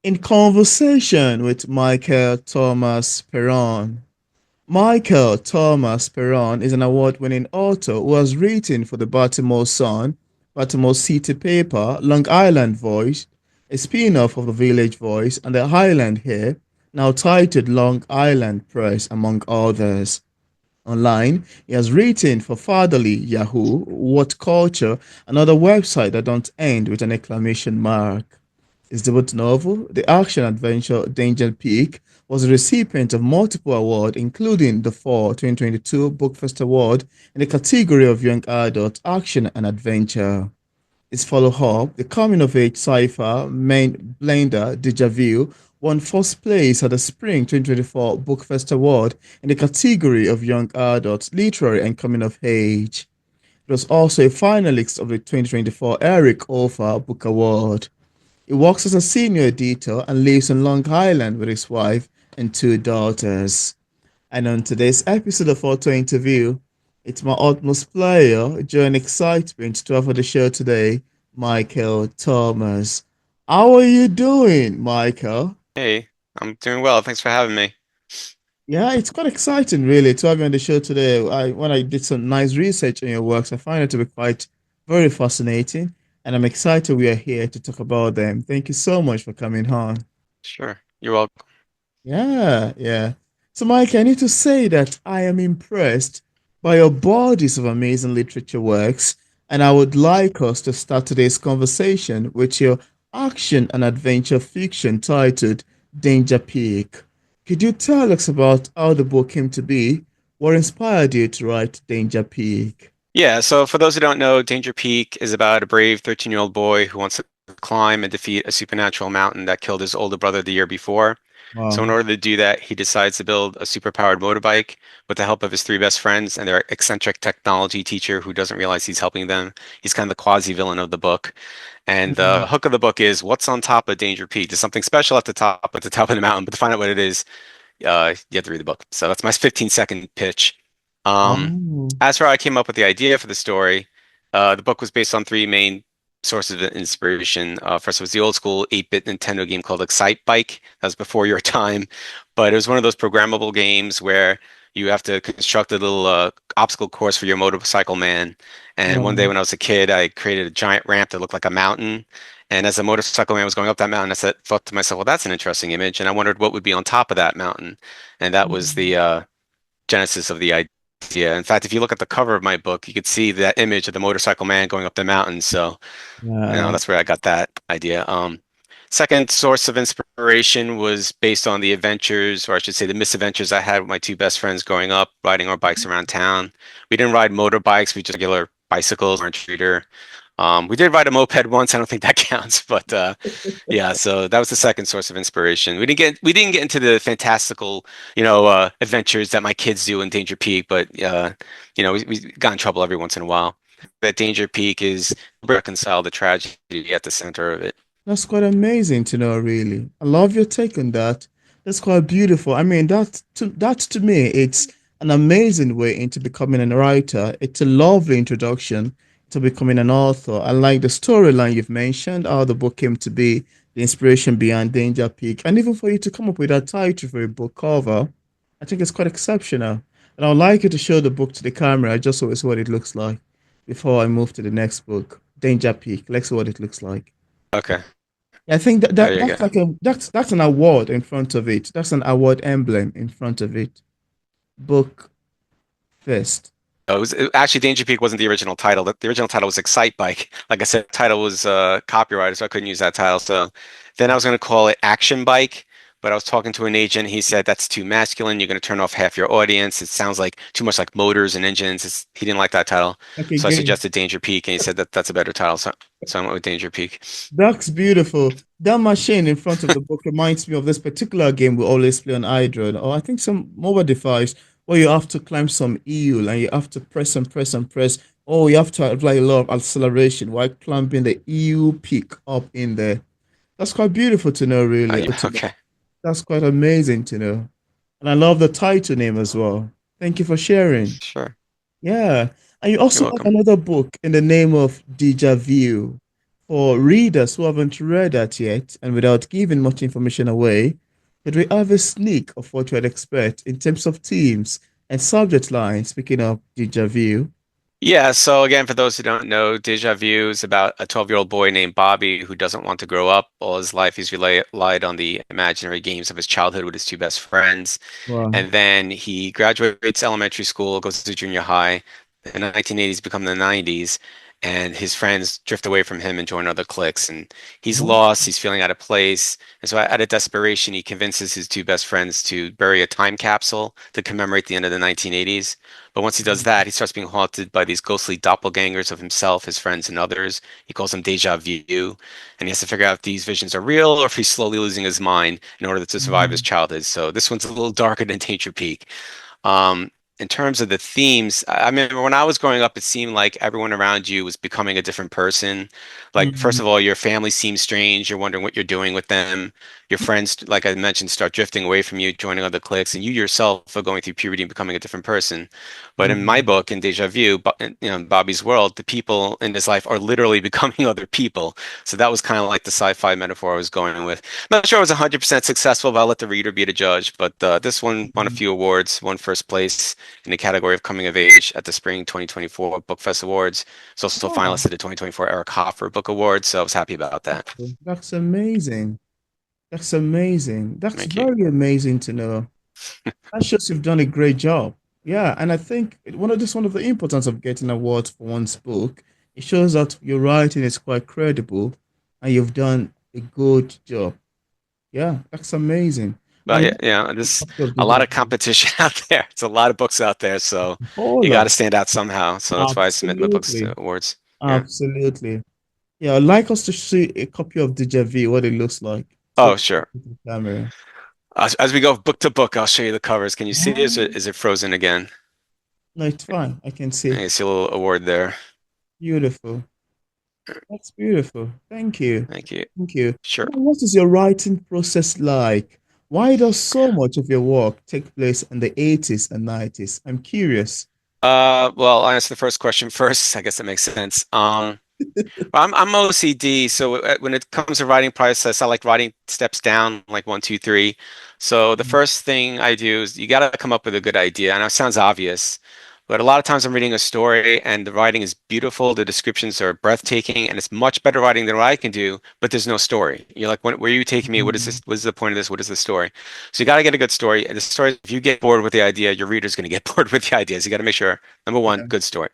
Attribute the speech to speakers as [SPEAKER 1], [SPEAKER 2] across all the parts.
[SPEAKER 1] In conversation with Michael Thomas Perone. Michael Thomas Perone is an award-winning author who has written for the Baltimore Sun, Baltimore City paper, Long Island Voice, a spin-off of the Village Voice, and the Highland Here, now titled Long Island Press, among others. Online, he has written for Fatherly, Yahoo, What Culture, another website that don't end with an exclamation mark. His debut novel, the action-adventure Danger Peak, was a recipient of multiple awards, including the Fall 2022 Bookfest Award in the category of Young Adult Action and Adventure. Its follow-up, the coming-of-age sci-fi main blender Deja won first place at the Spring 2024 Bookfest Award in the category of Young Adult Literary and Coming of Age. It was also a finalist of the 2024 Eric Offer Book Award. He works as a senior editor and lives in Long Island with his wife and two daughters. And on today's episode of Auto Interview, it's my utmost pleasure, joy and excitement to have on the show today, Michael Thomas. How are you doing, Michael?
[SPEAKER 2] Hey, I'm doing well. Thanks for having me.
[SPEAKER 1] Yeah, it's quite exciting, really, to have you on the show today. When I did some nice research on your works, I find it to be quite very fascinating, and I'm excited we are here to talk about them. Thank you so much for coming on.
[SPEAKER 2] Sure. You're welcome.
[SPEAKER 1] Yeah, yeah. So, Mike, I need to say that I am impressed by your bodies of amazing literature works, and I would like us to start today's conversation with your action and adventure fiction titled Danger Peak. Could you tell us about how the book came to be? What inspired you to write Danger Peak?
[SPEAKER 2] Yeah, so for those who don't know, Danger Peak is about a brave 13-year-old boy who wants to climb and defeat a supernatural mountain that killed his older brother the year before. So in
[SPEAKER 1] Wow.
[SPEAKER 2] order to do that, he decides to build a superpowered motorbike with the help of his three best friends and their eccentric technology teacher who doesn't realize he's helping them. He's kind of the quasi-villain of the book. And the
[SPEAKER 1] Mm,
[SPEAKER 2] hook of the book is what's on top of Danger Peak? There's something special at the top of the mountain, but to find out what it is, you have to read the book. So that's my 15-second pitch. Um,
[SPEAKER 1] oh,
[SPEAKER 2] as for how I came up with the idea for the story, the book was based on three main sources of inspiration. First was the old school 8-bit Nintendo game called Excite Bike. That was before your time, but it was one of those programmable games where you have to construct a little obstacle course for your motorcycle man. And one day
[SPEAKER 1] wow.
[SPEAKER 2] when I was a kid, I created a giant ramp that looked like a mountain. And as the motorcycle man was going up that mountain, thought to myself, well, that's an interesting image. And I wondered what would be on top of that mountain. And that was the genesis of the idea. In fact, if you look at the cover of my book, you could see that image of the motorcycle man going up the mountain. So,
[SPEAKER 1] Yeah.
[SPEAKER 2] that's where I got that idea. Second source of inspiration was based on the adventures, or I should say the misadventures I had with my two best friends growing up, riding our bikes around town. We didn't ride motorbikes, we just regular bicycles, or treater. We did ride a moped once. I don't think that counts, but yeah. So that was the second source of inspiration. We didn't get into the fantastical, adventures that my kids do in Danger Peak, but we got in trouble every once in a while. That Danger Peak is reconcile the tragedy at the center of it.
[SPEAKER 1] That's quite amazing to know, really. I love your take on that. That's quite beautiful. I mean, that to me, it's an amazing way into becoming a writer. It's a lovely introduction to becoming an author. I like the storyline you've mentioned, how the book came to be, the inspiration behind Danger Peak, and even for you to come up with that title for a book cover, I think it's quite exceptional. And I'd like you to show the book to the camera just so it's what it looks like before I move to the next book, Danger Peak. Let's see what it looks like.
[SPEAKER 2] Okay,
[SPEAKER 1] I think
[SPEAKER 2] there you
[SPEAKER 1] that's
[SPEAKER 2] go.
[SPEAKER 1] like a that's an award in front of it. That's an award emblem in front of it. Book first.
[SPEAKER 2] Actually Danger Peak wasn't the original title. The original title was Excite Bike. Like I said, the title was copyrighted, so I couldn't use that title. So then I was going to call it Action Bike, but I was talking to an agent. He said that's too masculine. You're going to turn off half your audience. It sounds like too much like motors and engines. He didn't like that title,
[SPEAKER 1] Okay,
[SPEAKER 2] so I
[SPEAKER 1] good.
[SPEAKER 2] suggested Danger Peak, and he said that that's a better title. So I went with Danger Peak.
[SPEAKER 1] That's beautiful. That machine in front of the book reminds me of this particular game we always play on iDrone, or I think some mobile device where you have to climb some hill and you have to press and press and press. Oh, you have to apply a lot of acceleration while climbing the hill peak up in there. That's quite beautiful to know,
[SPEAKER 2] Oh
[SPEAKER 1] really.
[SPEAKER 2] yeah, okay,
[SPEAKER 1] That's quite amazing to know. And I love the title name as well. Thank you for sharing.
[SPEAKER 2] sure.
[SPEAKER 1] Yeah. And you
[SPEAKER 2] You're
[SPEAKER 1] also have
[SPEAKER 2] welcome.
[SPEAKER 1] another book in the name of Deja Vu. For readers who haven't read that yet, and without giving much information away, could we have a sneak of what you'd expect in terms of themes and subject lines, picking up Deja Vu?
[SPEAKER 2] Yeah, so again, for those who don't know, Deja Vu is about a 12-year-old boy named Bobby who doesn't want to grow up. All his life, he's relied on the imaginary games of his childhood with his two best friends.
[SPEAKER 1] Wow.
[SPEAKER 2] And then he graduates elementary school, goes to junior high. The 1980s become the 90s, and his friends drift away from him and join other cliques. And he's
[SPEAKER 1] Wow.
[SPEAKER 2] lost, he's feeling out of place. And so, out of desperation, he convinces his two best friends to bury a time capsule to commemorate the end of the 1980s. But once he does that, he starts being haunted by these ghostly doppelgangers of himself, his friends, and others. He calls them Deja Vu, and he has to figure out if these visions are real or if he's slowly losing his mind in order to survive his
[SPEAKER 1] Mm,
[SPEAKER 2] childhood. So this one's a little darker than Danger Peak. Um, in terms of the themes, I remember when I was growing up, it seemed like everyone around you was becoming a different person. Like, first
[SPEAKER 1] mm,
[SPEAKER 2] of all, your family seems strange. You're wondering what you're doing with them. Your friends, like I mentioned, start drifting away from you, joining other cliques, and you yourself are going through puberty and becoming a different person. But in my
[SPEAKER 1] mm,
[SPEAKER 2] book, in Deja Vu, in Bobby's world, the people in his life are literally becoming other people. So that was kind of like the sci-fi metaphor I was going with. Not sure I was 100% successful, but I'll let the reader be the judge. But this one won a
[SPEAKER 1] mm.
[SPEAKER 2] few awards, won first place in the category of coming of age at the Spring 2024 Book Fest Awards. It's also a
[SPEAKER 1] Wow.
[SPEAKER 2] finalist at the 2024 Eric Hoffer Book Award, so I was happy about that.
[SPEAKER 1] That's amazing. That's amazing. That's
[SPEAKER 2] Thank you.
[SPEAKER 1] very amazing to know. That shows you've done a great job. Yeah, and I think one of the importance of getting awards for one's book, it shows that your writing is quite credible and you've done a good job. Yeah, that's amazing.
[SPEAKER 2] But
[SPEAKER 1] And
[SPEAKER 2] yeah, yeah, there's
[SPEAKER 1] of
[SPEAKER 2] a
[SPEAKER 1] the
[SPEAKER 2] lot of
[SPEAKER 1] job.
[SPEAKER 2] competition out there. It's a lot of books out there, so
[SPEAKER 1] Hold
[SPEAKER 2] you got to
[SPEAKER 1] on.
[SPEAKER 2] stand out somehow. So that's why I submit my books
[SPEAKER 1] Absolutely.
[SPEAKER 2] to awards. Yeah.
[SPEAKER 1] Absolutely. Yeah, I'd like us to see a copy of Deja Vu, what it looks like.
[SPEAKER 2] Oh,
[SPEAKER 1] Take
[SPEAKER 2] sure.
[SPEAKER 1] it to the camera.
[SPEAKER 2] As we go book to book, I'll show you the covers. Can you see this, or
[SPEAKER 1] Oh,
[SPEAKER 2] is it frozen again?
[SPEAKER 1] no, it's fine. I can see.
[SPEAKER 2] I see a little award there.
[SPEAKER 1] Beautiful. That's beautiful. Thank you.
[SPEAKER 2] Thank you.
[SPEAKER 1] Thank you.
[SPEAKER 2] Sure.
[SPEAKER 1] Now, what is your writing process like? Why does so much of your work take place in the 80s and 90s? I'm curious.
[SPEAKER 2] Well, I'll answer the first question first. I guess that makes sense. I'm OCD, so when it comes to writing process, I like writing steps down, like one, two, three. So the first thing I do is you got to come up with a good idea. I know it sounds obvious, but a lot of times I'm reading a story and the writing is beautiful, the descriptions are breathtaking, and it's much better writing than what I can do, but there's no story. You're like, where are you taking me? What is this?
[SPEAKER 1] Mm,
[SPEAKER 2] What is the point of this? What is the story? So you got to get a good story. And the story, if you get bored with the idea, your reader's going to get bored with the ideas. You got to make sure, number one,
[SPEAKER 1] yeah,
[SPEAKER 2] good story,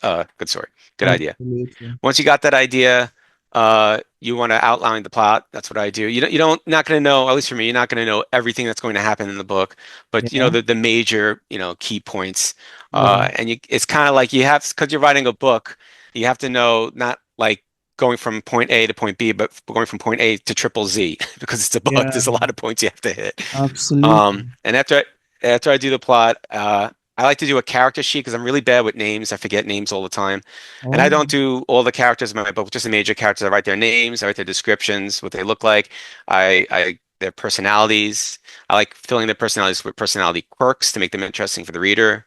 [SPEAKER 2] good idea.
[SPEAKER 1] absolutely.
[SPEAKER 2] Once you got that idea, you want to outline the plot. That's what I do. You don't not going to know, at least for me, you're not going to know everything that's going to happen in the book, but
[SPEAKER 1] Yeah.
[SPEAKER 2] the major, key points.
[SPEAKER 1] Wow.
[SPEAKER 2] It's kind of like you have, because you're writing a book, you have to know not like going from point A to point B, but going from point A to triple Z because it's a book.
[SPEAKER 1] Yeah,
[SPEAKER 2] There's a lot of points you have to hit.
[SPEAKER 1] absolutely.
[SPEAKER 2] And after I do the plot, I like to do a character sheet because I'm really bad with names. I forget names all the time. And I
[SPEAKER 1] Oh,
[SPEAKER 2] don't do all the characters in my book, just the major characters. I write their names, I write their descriptions, what they look like, their personalities. I like filling their personalities with personality quirks to make them interesting for the reader.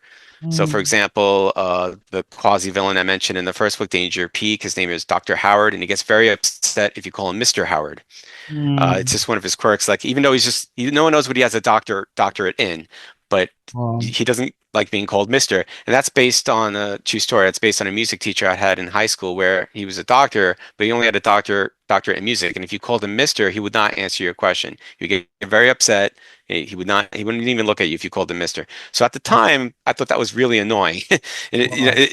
[SPEAKER 2] So, for
[SPEAKER 1] mm,
[SPEAKER 2] example, the quasi-villain I mentioned in the first book, Danger Peak, his name is Dr. Howard, and he gets very upset if you call him Mr. Howard. It's
[SPEAKER 1] mm,
[SPEAKER 2] just one of his quirks. Like even though no one knows what he has a doctorate in, but
[SPEAKER 1] wow.
[SPEAKER 2] he doesn't like being called Mister. And that's based on a true story. It's based on a music teacher I had in high school where he was a doctor, but he only had a doctorate in music. And if you called him Mister, he would not answer your question. He would get very upset. He wouldn't even look at you if you called him Mister. So at the time, I thought that was really annoying. And
[SPEAKER 1] Wow.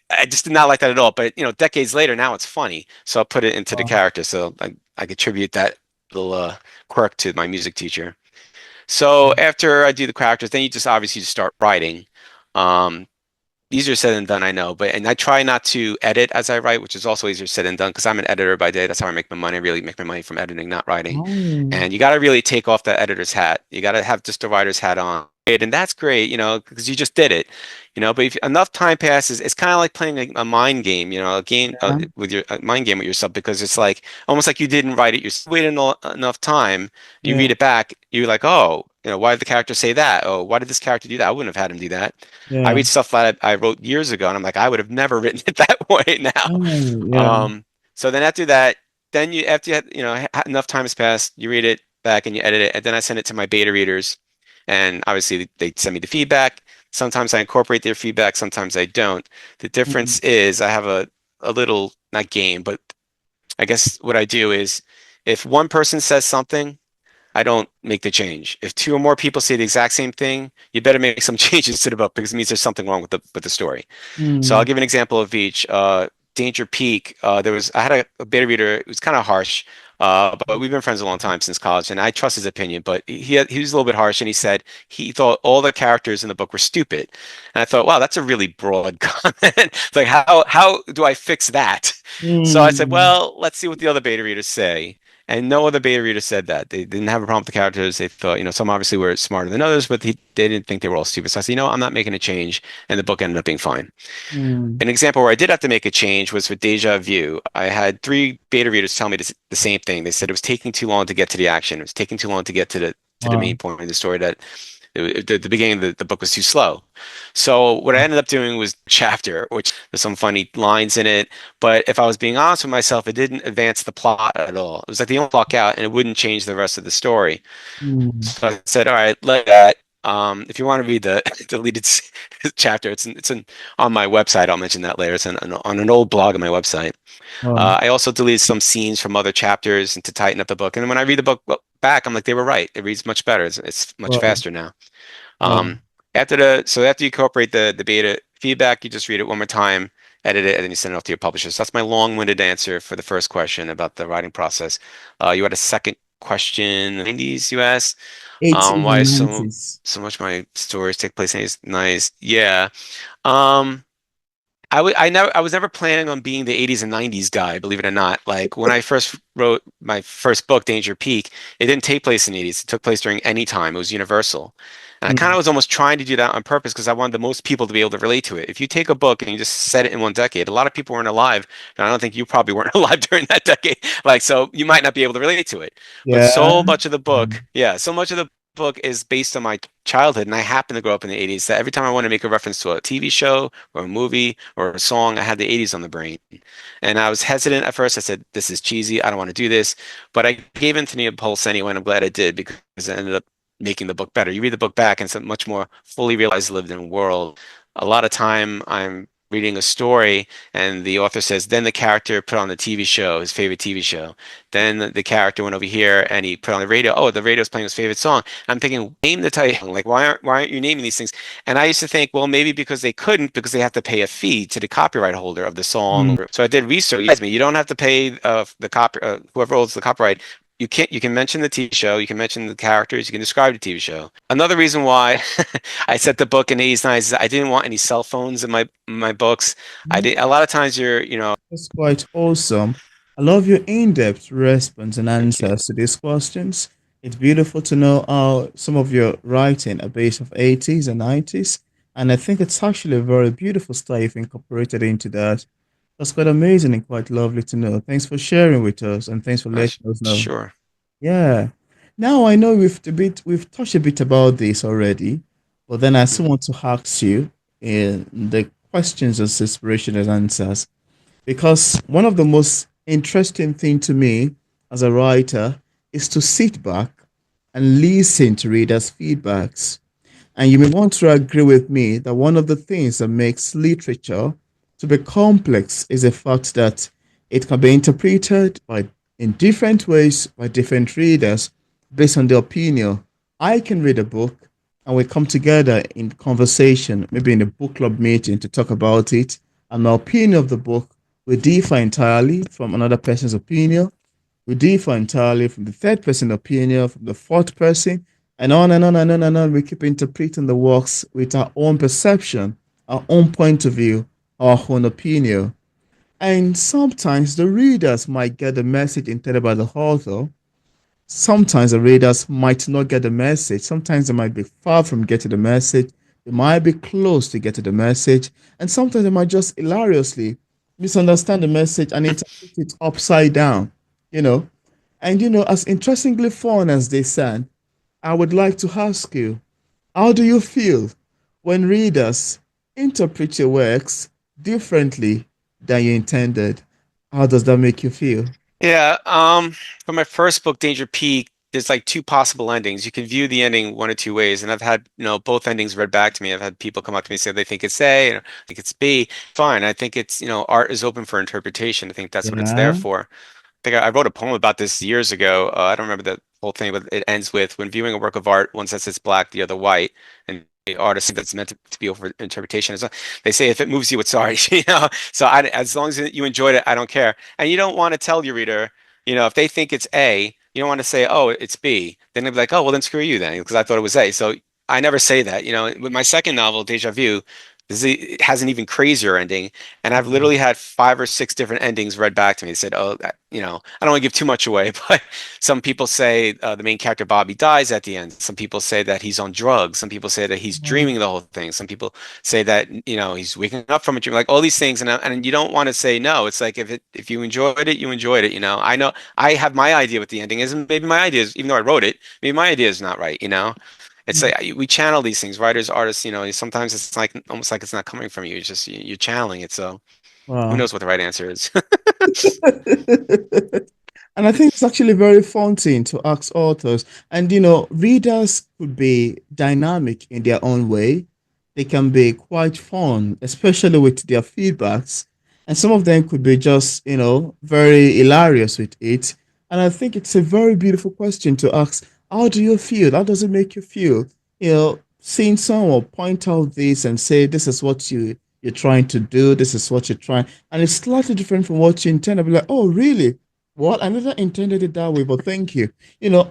[SPEAKER 2] I just did not like that at all. But decades later, now it's funny. So I put it into the
[SPEAKER 1] Wow.
[SPEAKER 2] character. So I contribute that little quirk to my music teacher. So after I do the characters, then you just obviously just start writing. Um, Easier said than done, I know, and I try not to edit as I write, which is also easier said than done because I'm an editor by day. That's how I make my money. I really make my money from editing, not writing.
[SPEAKER 1] Oh,
[SPEAKER 2] And you got to really take off the editor's hat. You got to have just the writer's hat on. And that's great, because you just did it, But if enough time passes, it's kind of like playing a mind game, a game
[SPEAKER 1] yeah,
[SPEAKER 2] with your a mind game with yourself because it's like almost like you didn't write it. You waited enough time, you read
[SPEAKER 1] yeah,
[SPEAKER 2] it back, you're like, oh, why did the character say that? Oh, why did this character do that? I wouldn't have had him do that. I
[SPEAKER 1] yeah.
[SPEAKER 2] read stuff that I wrote years ago, and I'm like, I would have never written it that way now.
[SPEAKER 1] Oh, yeah,
[SPEAKER 2] Um, so then after that. then you after you had, enough time has passed, you read it back and you edit it, and then I send it to my beta readers, and obviously they send me the feedback. Sometimes I incorporate their feedback, sometimes I don't. The
[SPEAKER 1] Mm,
[SPEAKER 2] difference is I have a little not game, but I guess what I do is if one person says something, I don't make the change. If two or more people say the exact same thing, you better make some changes to the book because it means there's something wrong with the story. So I'll
[SPEAKER 1] mm,
[SPEAKER 2] give an example of each. Danger Peak. I had a beta reader. It was kind of harsh, but we've been friends a long time since college, and I trust his opinion. But he was a little bit harsh, and he said he thought all the characters in the book were stupid. And I thought, wow, that's a really broad comment. It's like how do I fix that? So I said,
[SPEAKER 1] mm,
[SPEAKER 2] well, let's see what the other beta readers say. And no other beta reader said that. They didn't have a problem with the characters. They thought, some obviously were smarter than others, but they didn't think they were all stupid. So I said, I'm not making a change, and the book ended up being fine.
[SPEAKER 1] mm.
[SPEAKER 2] An example where I did have to make a change was with Deja Vu. I had three beta readers tell me the same thing. They said it was taking too long to get to the action. It was taking too long to get to the
[SPEAKER 1] Wow.
[SPEAKER 2] main point of the story. That the beginning of the book was too slow. So what I ended up doing was chapter, which there's some funny lines in it. But if I was being honest with myself, it didn't advance the plot at all. It was like the only block out, and it wouldn't change the rest of the story.
[SPEAKER 1] Mm,
[SPEAKER 2] So I said, all right, let that. If you want to read the deleted chapter, on my website. I'll mention that later. It's on an old blog on my website.
[SPEAKER 1] wow.
[SPEAKER 2] I also deleted some scenes from other chapters and to tighten up the book. And then when I read the book back, I'm like, they were right. It reads much better. It's much
[SPEAKER 1] Wow.
[SPEAKER 2] faster now.
[SPEAKER 1] Wow.
[SPEAKER 2] Um, after you incorporate the beta feedback, you just read it one more time, edit it, and then you send it off to your publisher. So that's my long-winded answer for the first question about the writing process. You had a second question, 90s, you asked.
[SPEAKER 1] 80s
[SPEAKER 2] Why
[SPEAKER 1] and
[SPEAKER 2] so
[SPEAKER 1] 90s.
[SPEAKER 2] so much of my stories take place in 80s? Nice. Yeah. Um, I was never planning on being the 80s and 90s guy, believe it or not. Like when I first wrote my first book, Danger Peak, it didn't take place in the 80s. It took place during any time. It was universal. And I kind
[SPEAKER 1] Mm,
[SPEAKER 2] of was almost trying to do that on purpose because I wanted the most people to be able to relate to it. If you take a book and you just set it in one decade, a lot of people weren't alive. And I don't think you probably weren't alive during that decade. Like, so you might not be able to relate to it. But
[SPEAKER 1] yeah.
[SPEAKER 2] so much of the book, yeah, so much of the book is based on my childhood. And I happen to grow up in the 80s that every time I want to make a reference to a TV show, or a movie or a song, I had the 80s on the brain. And I was hesitant at first. I said, this is cheesy. I don't want to do this. But I gave in to the impulse anyway, and I'm glad I did because it ended up making the book better. You read the book back, and it's a much more fully realized lived in world. A lot of time I'm reading a story and the author says, then the character put on the TV show, his favorite TV show. Then the character went over here and he put on the radio. Oh, the radio's playing his favorite song. I'm thinking, name the title. Like, why aren't you naming these things? And I used to think, well, maybe because they couldn't, because they have to pay a fee to the copyright holder of the song.
[SPEAKER 1] Mm,
[SPEAKER 2] So I did research. You don't have to pay whoever holds the copyright. You can mention the TV show, you can mention the characters, you can describe the TV show. Another reason why I set the book in 80s, 90s is I didn't want any cell phones in my books. I
[SPEAKER 1] mm.
[SPEAKER 2] did a lot of times you're.
[SPEAKER 1] That's quite awesome. I love your in-depth response and
[SPEAKER 2] Thank you.
[SPEAKER 1] answers to these questions. It's beautiful to know how some of your writing are based of 80s and 90s. And I think it's actually a very beautiful style you've incorporated into that. That's quite amazing and quite lovely to know. Thanks for sharing with us and thanks for letting us know.
[SPEAKER 2] Sure.
[SPEAKER 1] Yeah. Now I know we've touched a bit about this already, but then I still
[SPEAKER 2] Mhm.
[SPEAKER 1] want to ask you in the questions as inspiration and answers. Because one of the most interesting thing to me as a writer is to sit back and listen to readers' feedbacks. And you may want to agree with me that one of the things that makes literature to be complex is the fact that it can be interpreted in different ways by different readers based on their opinion. I can read a book and we come together in conversation, maybe in a book club meeting to talk about it, and my opinion of the book will differ entirely from another person's opinion. We differ entirely from the third person opinion, from the fourth person, and on and on and on and on. We keep interpreting the works with our own perception, our own point of view, our own opinion. And sometimes the readers might get the message intended by the author. Sometimes the readers might not get the message. Sometimes they might be far from getting the message. They might be close to getting the message. And sometimes they might just hilariously misunderstand the message and interpret it upside down, you know. And as interestingly fun as they sound, I would like to ask you, how do you feel when readers interpret your works differently than you intended? How does that make you feel?
[SPEAKER 2] Yeah, for my first book, Danger Peak, there's like two possible endings. You can view the ending one of two ways, and I've had, both endings read back to me. I've had people come up to me and say they think it's A, and I think it's B. Fine, I think it's, art is open for interpretation. I think that's what it's there
[SPEAKER 1] Yeah.
[SPEAKER 2] for. Think I wrote a poem about this years ago. I don't remember the whole thing, but it ends with when viewing a work of art, one says it's black, the other white, and the artist thinks that's meant to be open for interpretation. So they say if it moves you, it's art. So as long as you enjoyed it, I don't care. And you don't want to tell your reader, if they think it's A, you don't want to say, oh, it's B. Then they'll be like, oh, well, then screw you then, because I thought it was A. So I never say that. With my second novel, Deja Vu, it has an even crazier ending. And I've literally had five or six different endings read back to me. They said, "Oh, I don't want to give too much away, but some people say the main character Bobby dies at the end. Some people say that he's on drugs. Some people say that he's
[SPEAKER 1] Wow.
[SPEAKER 2] dreaming the whole thing. Some people say that he's waking up from a dream. Like all these things, and you don't want to say no. It's like if you enjoyed it, you enjoyed it. I know I have my idea what the ending is, and maybe my idea is, even though I wrote it, maybe my idea is not right. It's like we channel these things, writers, artists. Sometimes it's like almost like it's not coming from you. It's just you're channeling it. So who
[SPEAKER 1] Wow.
[SPEAKER 2] knows what the right answer is?
[SPEAKER 1] And I think it's actually very fun thing to ask authors. And readers could be dynamic in their own way. They can be quite fun, especially with their feedbacks. And some of them could be just, very hilarious with it. And I think it's a very beautiful question to ask. How do you feel? How does it make you feel? Seeing someone point out this and say, this is what you're trying to do, this is what you're trying, and it's slightly different from what you intend. I'll be like, oh, really? Well, I never intended it that way, but thank you.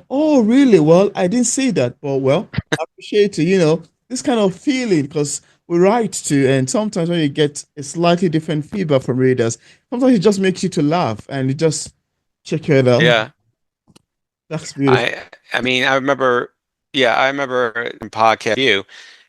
[SPEAKER 1] Oh, really? Well, I didn't see that, but well, I appreciate it. This kind of feeling because we write to, and sometimes when you get a slightly different feedback from readers, sometimes it just makes you to laugh and you just check it out.
[SPEAKER 2] Yeah.
[SPEAKER 1] That's beautiful.
[SPEAKER 2] I mean, I remember in podcast you,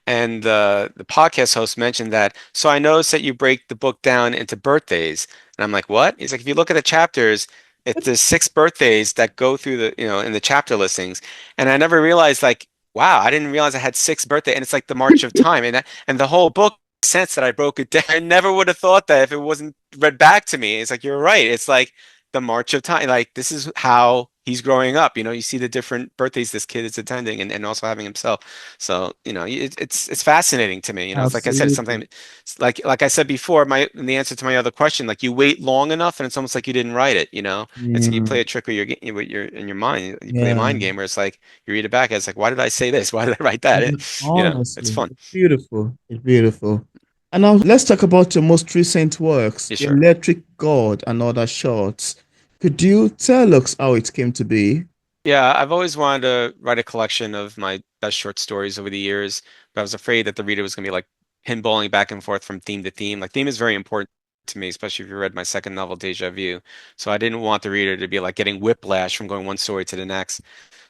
[SPEAKER 2] and the podcast host mentioned that. So I noticed that you break the book down into birthdays, and I'm like, what? He's like, if you look at the chapters, it's the six birthdays that go through in the chapter listings, and I never realized like, wow, I didn't realize I had six birthdays, and it's like the March of Time, and the whole book makes sense that I broke it down. I never would have thought that if it wasn't read back to me. It's like you're right. It's like the March of Time. Like this is how he's growing up. You see the different birthdays this kid is attending and also having himself. So, it's fascinating to me. It's like I said, it's something
[SPEAKER 1] Absolutely.
[SPEAKER 2] it's like I said before, in the answer to my other question, like you wait long enough and it's almost like you didn't write it. It's you
[SPEAKER 1] Yeah,
[SPEAKER 2] play a trick with your in your mind. You play a
[SPEAKER 1] yeah.
[SPEAKER 2] mind game where it's like you read it back, and it's like, why did I say this? Why did I write that? It's
[SPEAKER 1] Honestly,
[SPEAKER 2] fun.
[SPEAKER 1] it's beautiful. It's beautiful. And now let's talk about your most recent works,
[SPEAKER 2] Yeah,
[SPEAKER 1] The
[SPEAKER 2] sure.
[SPEAKER 1] Electric God and Other Shorts. Could you tell us how it came to be?
[SPEAKER 2] Yeah, I've always wanted to write a collection of my best short stories over the years, but I was afraid that the reader was going to be like pinballing back and forth from theme to theme. Like theme is very important to me, especially if you read my second novel, Deja Vu. So I didn't want the reader to be like getting whiplash from going one story to the next.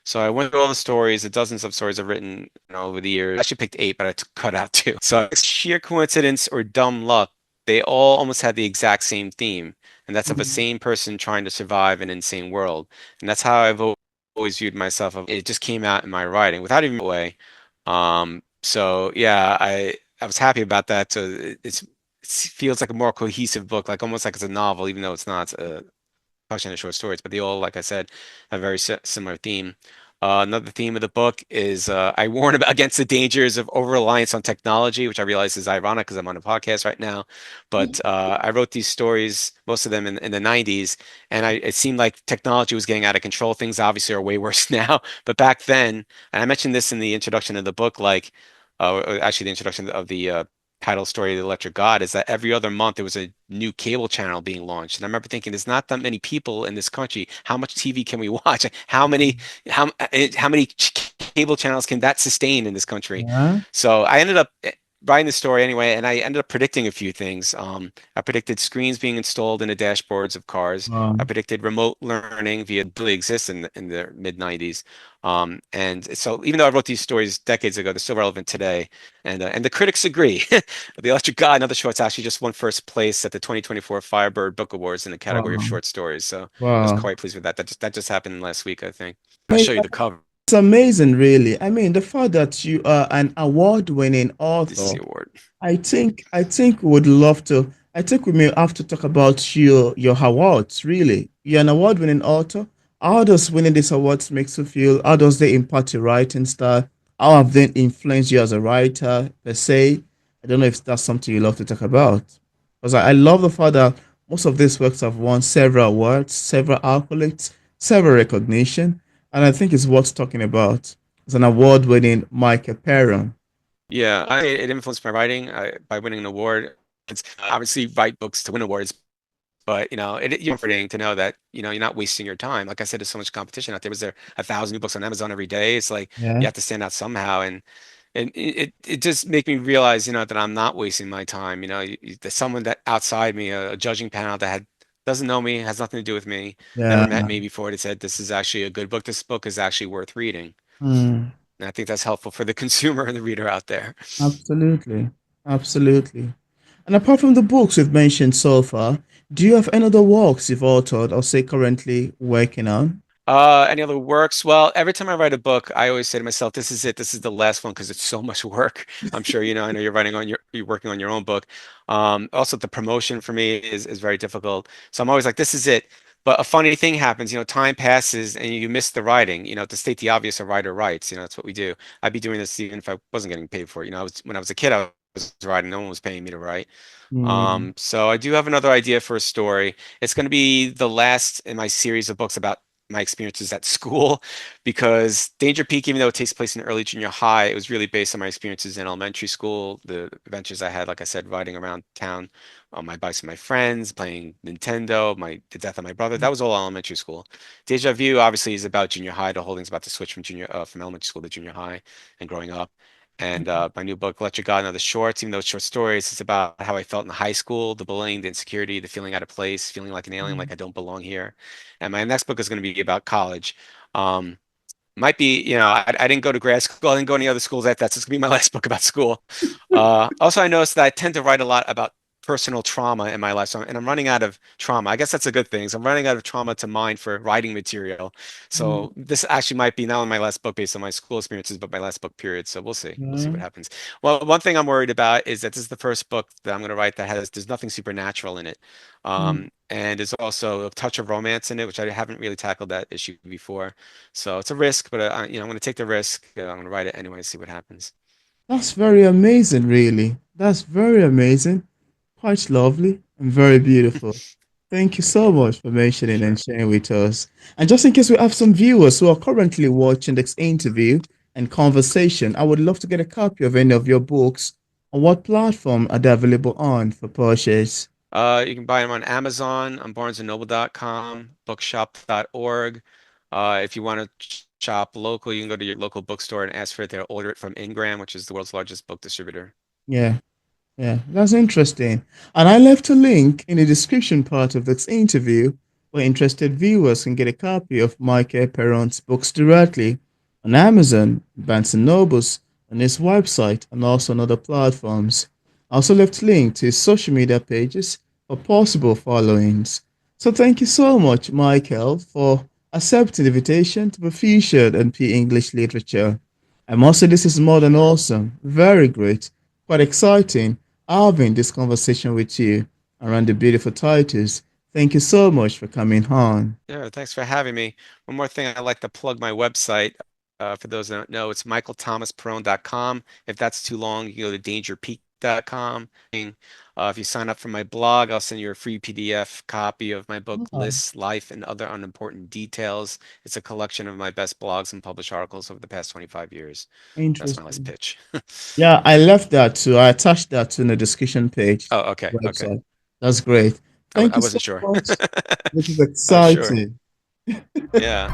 [SPEAKER 2] So I went through all the stories, the dozens of stories I've written, over the years. I actually picked eight, but I cut out two. So it's sheer coincidence or dumb luck. They all almost had the exact same theme, and that's of a
[SPEAKER 1] Mhm.
[SPEAKER 2] sane person trying to survive an insane world. And that's how I've always viewed myself. It just came out in my writing without even way. So yeah, I was happy about that. So it feels like a more cohesive book, like almost like it's a novel, even though it's not. Collection of short stories, but they all, like I said, have a very similar theme. Another theme of the book is I warn against the dangers of over-reliance on technology, which I realize is ironic because I'm on a podcast right now. But I wrote these stories, most of them in the 90s, and it seemed like technology was getting out of control. Things obviously are way worse now, but back then, and I mentioned this in the introduction of the book, like actually the introduction of the title story of the Electric God is that every other month there was a new cable channel being launched. And I remember thinking, there's not that many people in this country. How much TV can we watch? How many cable channels can that sustain in this country?
[SPEAKER 1] Yeah.
[SPEAKER 2] So I ended up writing the story anyway, and I ended up predicting a few things. I predicted screens being installed in the dashboards of cars. I
[SPEAKER 1] Wow.
[SPEAKER 2] predicted remote learning via really exists in the mid 90s. And so even though I wrote these stories decades ago, they're still relevant today. And the critics agree. The Electric God and Other Shorts actually just won first place at the 2024 Firebird Book Awards in the category of
[SPEAKER 1] Wow.
[SPEAKER 2] short stories. So I was
[SPEAKER 1] Wow.
[SPEAKER 2] quite pleased with that. That just happened last week, I think.
[SPEAKER 1] I
[SPEAKER 2] I'll
[SPEAKER 1] mean,
[SPEAKER 2] show you the cover.
[SPEAKER 1] it's amazing, really. I mean, the fact that you are an award-winning
[SPEAKER 2] This is
[SPEAKER 1] author,
[SPEAKER 2] the award.
[SPEAKER 1] I think would love to. I think we may have to talk about your awards, really. You're an award-winning author. How does winning these awards makes you feel? How does they impact your writing style? How have they influenced you as a writer, per se? I don't know if that's something you love to talk about. Because I love the fact that most of these works have won several awards, several accolades, several recognition, and I think it's worth talking about. It's an award-winning Michael Perron.
[SPEAKER 2] Yeah, it influenced my writing by winning an award. It's obviously write books to win awards, but it's comforting to know that you're not wasting your time. Like I said, there's so much competition out there. Was there 1,000 new books on Amazon every day? It's like you
[SPEAKER 1] Yeah,
[SPEAKER 2] have to stand out somehow, and it just make me realize that I'm not wasting my time. There's someone that outside me, a judging panel that doesn't know me, has nothing to do with me, never
[SPEAKER 1] yeah.
[SPEAKER 2] met me before. That said, this is actually a good book. This book is actually worth reading,
[SPEAKER 1] Hmm.
[SPEAKER 2] and I think that's helpful for the consumer and the reader out there.
[SPEAKER 1] Absolutely. Absolutely. And apart from the books we've mentioned so far, do you have any other works you've authored or say currently working on?
[SPEAKER 2] Any other works? Well, every time I write a book, I always say to myself, "This is it. This is the last one," because it's so much work. I'm sure you know. I know you're working on your own book. Also, the promotion for me is very difficult. So I'm always like, "This is it." But a funny thing happens. Time passes and you miss the writing. To state the obvious, a writer writes. That's what we do. I'd be doing this even if I wasn't getting paid for it. When I was a kid, I was writing. No one was paying me to write.
[SPEAKER 1] Hmm.
[SPEAKER 2] So I do have another idea for a story. It's going to be the last in my series of books about my experiences at school, because Danger Peak, even though it takes place in early junior high, it was really based on my experiences in elementary school, the adventures I had, like I said, riding around town on my bikes with my friends, playing Nintendo, the death of my brother. That was all elementary school. Deja Vu obviously is about junior high. The whole thing's about the switch from elementary school to junior high and growing up. And my new book, Let Your God Know the Shorts, even though it's short stories, it's about how I felt in high school, the bullying, the insecurity, the feeling out of place, feeling like an alien, like I don't belong here. And my next book is going to be about college. Um, might be, I didn't go to grad school. I didn't go any other schools after that. So it's gonna be my last book about school. Also, I noticed that I tend to write a lot about personal trauma in my life. And I'm running out of trauma. I guess that's a good thing. So I'm running out of trauma to mine for writing material.
[SPEAKER 1] Hmm.
[SPEAKER 2] So this actually might be not only my last book based on my school experiences, but my last book period. So we'll see. We'll see
[SPEAKER 1] Yeah.
[SPEAKER 2] what happens. Well, one thing I'm worried about is that this is the first book that I'm going to write that there's nothing supernatural in it.
[SPEAKER 1] Hmm.
[SPEAKER 2] And there's also a touch of romance in it, which I haven't really tackled that issue before. So it's a risk, but I'm going to take the risk. I'm going to write it anyway, see what happens.
[SPEAKER 1] That's very amazing, really. That's very amazing. Quite lovely and very beautiful. Thank you so much for mentioning and
[SPEAKER 2] Sure.
[SPEAKER 1] sharing with us. And just in case we have some viewers who are currently watching this interview and conversation, I would love to get a copy of any of your books. On what platform are they available on for purchase?
[SPEAKER 2] You can buy them on Amazon, on barnesandnoble.com, bookshop.org. If you want to shop local, you can go to your local bookstore and ask for it. They'll order it from Ingram, which is the world's largest book distributor.
[SPEAKER 1] Yeah. Yeah, that's interesting. And I left a link in the description part of this interview where interested viewers can get a copy of Michael Perron's books directly on Amazon, Barnes& and Nobles, on his website, and also on other platforms. I also left a link to his social media pages for possible followings. So thank you so much, Michael, for accepting the invitation to be featured in P English Literature. I must say this is more than awesome, very great, quite exciting having this conversation with you around the beautiful titles. Thank you so much for coming on.
[SPEAKER 2] Yeah, thanks for having me. One more thing, I'd like to plug my website. For those that don't know, it's michaelthomasperone.com. If that's too long, you can go to dangerpeak.com. If you sign up for my blog, I'll send you a free PDF copy of my book,
[SPEAKER 1] Ah,
[SPEAKER 2] Lists, Life, and Other Unimportant Details. It's a collection of my best blogs and published articles over the past 25 years. That's my last
[SPEAKER 1] interesting.
[SPEAKER 2] pitch.
[SPEAKER 1] Yeah, I left that too. I attached that to the discussion page
[SPEAKER 2] Oh, okay, okay.
[SPEAKER 1] website. That's great. Thank
[SPEAKER 2] I
[SPEAKER 1] you so
[SPEAKER 2] wasn't sure.
[SPEAKER 1] much. This is
[SPEAKER 2] Oh, sure.
[SPEAKER 1] exciting.
[SPEAKER 2] Yeah.